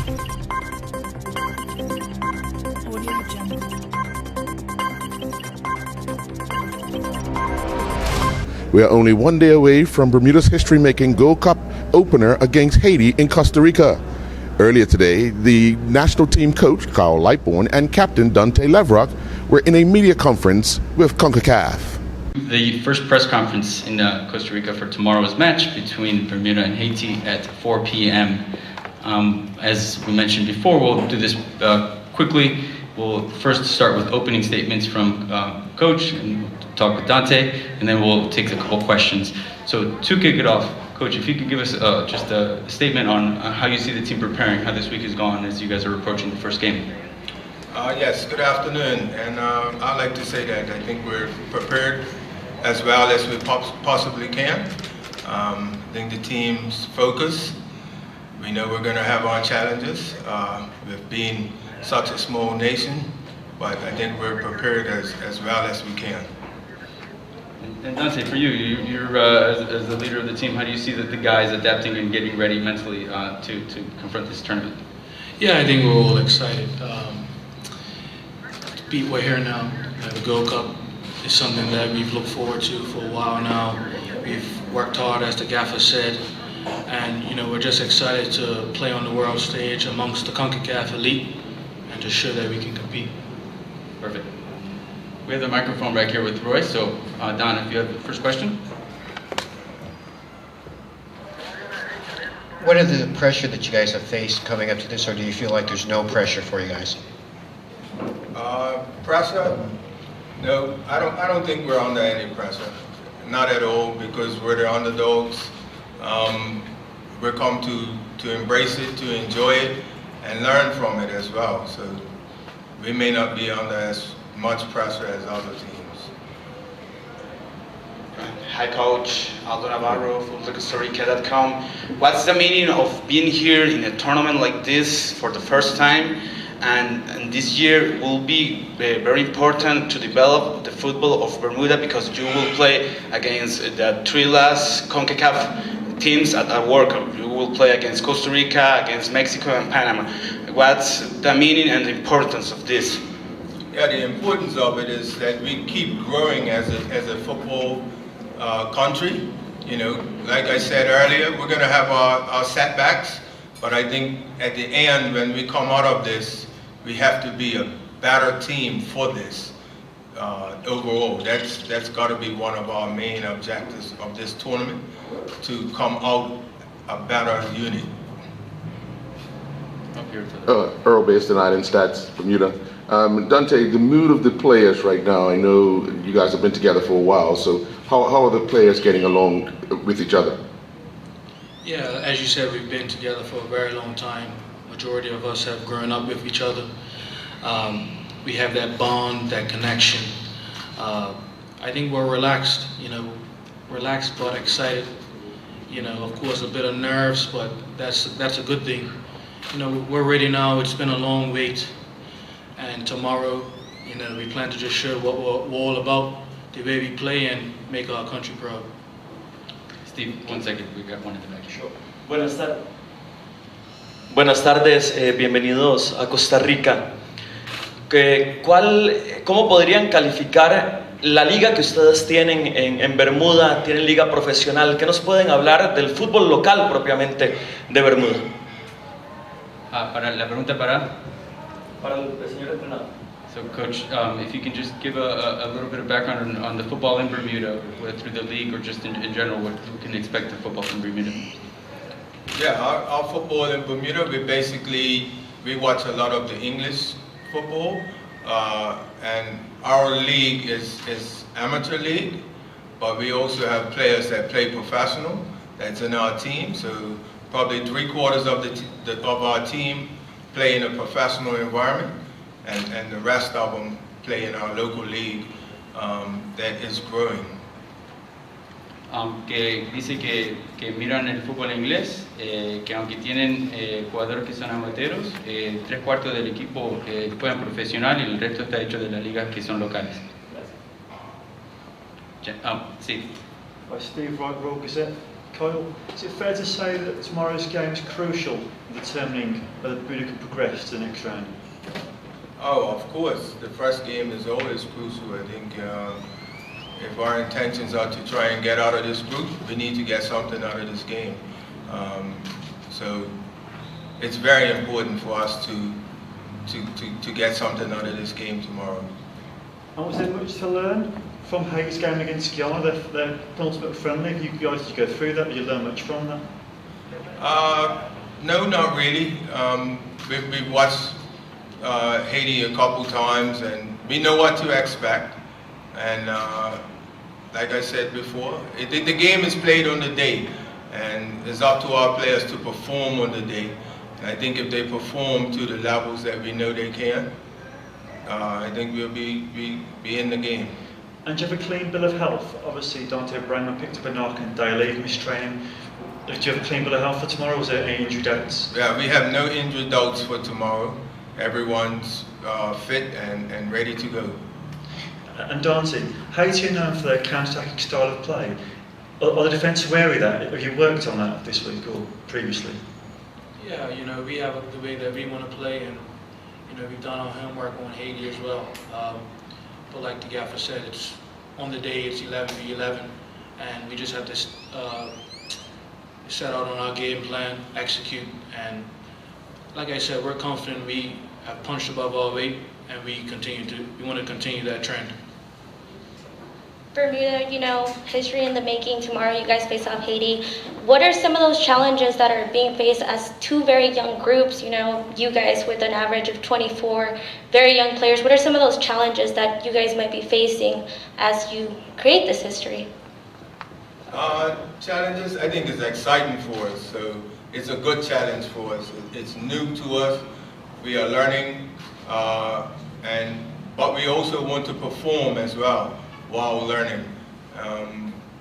Audio Jungle. We are only one day away from Bermuda's history-making Gold Cup opener against Haiti in Costa Rica. Earlier today, the national team coach, Carl Lightbourne, and captain Dante Levrock were in a media conference with CONCACAF. The first press conference in Costa Rica for tomorrow's match between Bermuda and Haiti at 4 p.m. As we mentioned before, we'll do this quickly. We'll first start with opening statements from Coach, and we'll talk with Dante, and then we'll take a couple questions. So to kick it off, Coach, if you could give us just a statement on how you see the team preparing, how this week has gone as you guys are approaching the first game. Yes, good afternoon, and I'd like to say that I think we're prepared as well as we possibly can. I think the team's focused. We know we're going to have our challenges with being such a small nation, but I think we're prepared as well as we can. And Dante, for you're as the leader of the team, how do you see the guys adapting and getting ready mentally to confront this tournament? Yeah, I think we're all excited. We're here now. The Gold Cup is something that we've looked forward to for a while now. We've worked hard, as the gaffer said, and we're just excited to play on the world stage amongst the CONCACAF elite and to show that we can compete. Perfect. We have the microphone back here with Roy, so Don, if you have the first question. What are the pressure that you guys have faced coming up to this, or do you feel like there's no pressure for you guys? Pressure? No, I don't think we're under any pressure. Not at all, because we're the underdogs. We're come to embrace it, to enjoy it, and learn from it as well. So we may not be under as much pressure as other teams. Hi Coach, Aldo Navarro from CostaRica.com. What's the meaning of being here in a tournament like this for the first time? And this year will be very important to develop the football of Bermuda, because you will play against the three last CONCACAF teams at our World Cup. You will play against Costa Rica, against Mexico and Panama. What's the meaning and the importance of this? Yeah, the importance of it is that we keep growing as a football country. Like I said earlier, we're going to have our setbacks, but I think at the end, when we come out of this, we have to be a better team for this overall. That's got to be one of our main objectives of this tournament, to come out a better unit. Earl based in Islandstats, Bermuda. Dante, the mood of the players right now, I know you guys have been together for a while, so how are the players getting along with each other? Yeah, as you said, we've been together for a very long time. Majority of us have grown up with each other. We have that bond, that connection. I think we're relaxed, relaxed but excited. Of course a bit of nerves, but that's a good thing. We're ready now. It's been a long wait, and tomorrow, we plan to just show what we're all about, the way we play, and make our country proud. Steve, 1 second, we got one in the back. Sure. Buenas tardes, bienvenidos a Costa Rica. ¿Cómo podrían calificar la liga que ustedes tienen en Bermuda? Tienen liga profesional. ¿Qué nos pueden hablar del fútbol local propiamente de Bermuda? Para la pregunta para el señor entrenador. So, Coach, if you can just give a little bit of background on the football in Bermuda, whether through the league or just in general, what we can expect of football from Bermuda. Yeah, our football in Bermuda, we watch a lot of the English football, and our league is amateur league, but we also have players that play professional that's in our team. So probably 3/4 of our team play in a professional environment, and the rest of them play in our local league that is growing. Que dice que miran el fútbol inglés, que aunque tienen jugadores que son amateurs, 3/4 del equipo juegan profesional y el resto está hecho de las ligas que son locales. Sí. Steve, right row, Gazette. Kyle, is it fair to say that tomorrow's game is crucial in determining whether Bermuda can progress to the next round? Oh, of course. The first game is always crucial. I think if our intentions are to try and get out of this group, we need to get something out of this game. So it's very important for us to get something out of this game tomorrow. And was there much to learn from Haiti's game against Guyana? They're penultimate friendly. Have you guys to go through that? Did you learn much from that? No, not really. We've watched Haiti a couple times, and we know what to expect. And like I said before, the game is played on the day, and it's up to our players to perform on the day. And I think if they perform to the levels that we know they can, I think we'll be in the game. And do you have a clean bill of health? Obviously, Dante Brandman picked up a knock and day leave, missed training. Do you have a clean bill of health for tomorrow, or is there any injury dates? Yeah, we have no injury dates for tomorrow. Everyone's fit and ready to go. And Dante, Haiti are known for their counter-attacking style of play. Are the defence wary of that? Have you worked on that this week or previously? Yeah, we have the way that we want to play, and we've done our homework on Haiti as well. But like the gaffer said, it's on the day, it's 11v11, and we just have to set out on our game plan, execute, and like I said, we're confident we have punched above our weight, and we want to continue that trend. Bermuda, history in the making. Tomorrow you guys face off Haiti. What are some of those challenges that are being faced as two very young groups? You guys with an average of 24, very young players. What are some of those challenges that you guys might be facing as you create this history? Challenges, I think, is exciting for us. So it's a good challenge for us. It's new to us. We are learning, but we also want to perform as well while learning.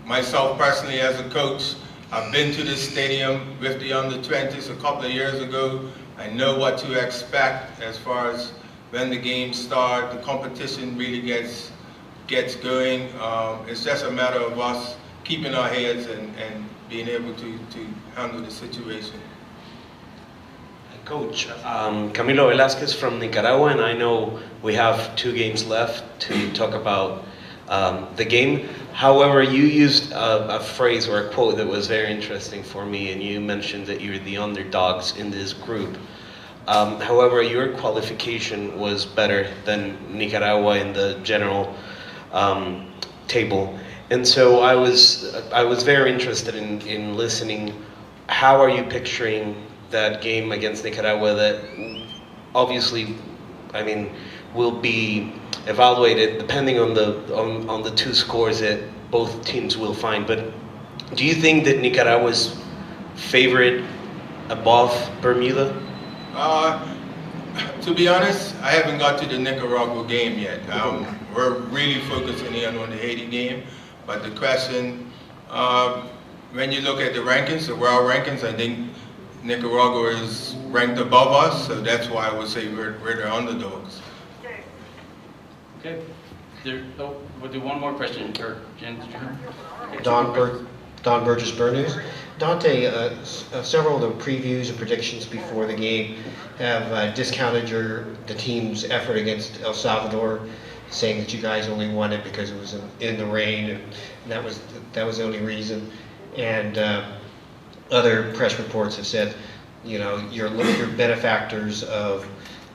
Myself personally, as a coach, I've been to this stadium with the under-20s a couple of years ago. I know what to expect as far as when the games start, the competition really gets going. It's just a matter of us keeping our heads and being able to handle the situation. Coach, Camilo Velasquez from Nicaragua, and I know we have 2 games left to talk about the game. However, you used a phrase or a quote that was very interesting for me, and you mentioned that you're the underdogs in this group. However, your qualification was better than Nicaragua in the general table. And so I was very interested in listening. How are you picturing that game against Nicaragua that obviously, will be evaluated depending on the 2 scores that both teams will find. But do you think that Nicaragua's favorite above Bermuda? To be honest, I haven't got to the Nicaragua game yet. We're really focusing in on the Haiti game. But the question, when you look at the rankings, the world rankings, I think Nicaragua is ranked above us, so that's why I would say we're the underdogs. Okay. We'll do one more question. Jen, did you have? Okay. Don Burgess, Burn News. Dante, several of the previews and predictions before the game have discounted the team's effort against El Salvador, saying that you guys only won it because it was in the rain, and that was the only reason. And other press reports have said, you're benefactors of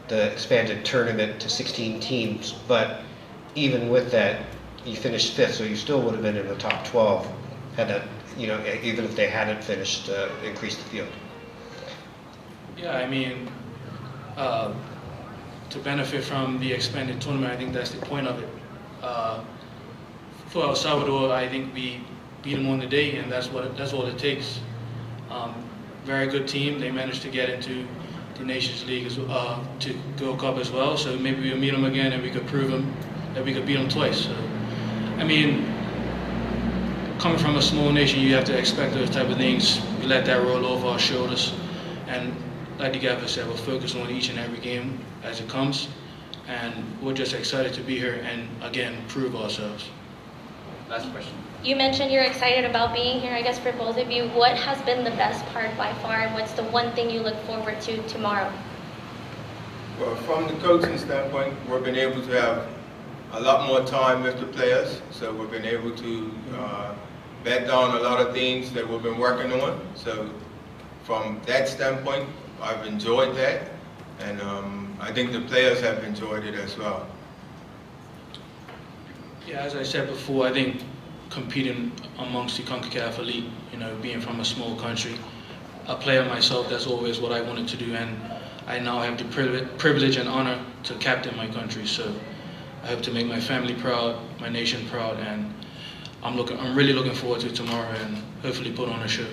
the expanded tournament to 16 teams, but even with that, you finished 5th, so you still would have been in the top 12 had that, even if they hadn't finished, increased the field. Yeah, to benefit from the expanded tournament, I think that's the point of it. For El Salvador, I think we beat them on the day, and that's all it takes. Very good team. They managed to get into the Nations League to Gold Cup as well. So maybe we'll meet them again, and we could prove them that we could beat them twice. So, coming from a small nation, you have to expect those type of things. We let that roll over our shoulders, and like the gaffer said, we're focused on each and every game as it comes, and we're just excited to be here and again prove ourselves. last question. You mentioned you're excited about being here. I guess for both of you, what has been the best part by far, and what's the one thing you look forward to tomorrow? Well, from the coaching standpoint, we've been able to have a lot more time with the players, so we've been able to bed down a lot of things that we've been working on. So from that standpoint, I've enjoyed that, and I think the players have enjoyed it as well. Yeah, as I said before, I think competing amongst the CONCACAF elite, being from a small country, a player myself, that's always what I wanted to do, and I now have the privilege and honor to captain my country. So I hope to make my family proud, my nation proud, and I'm really looking forward to tomorrow and hopefully put on a show.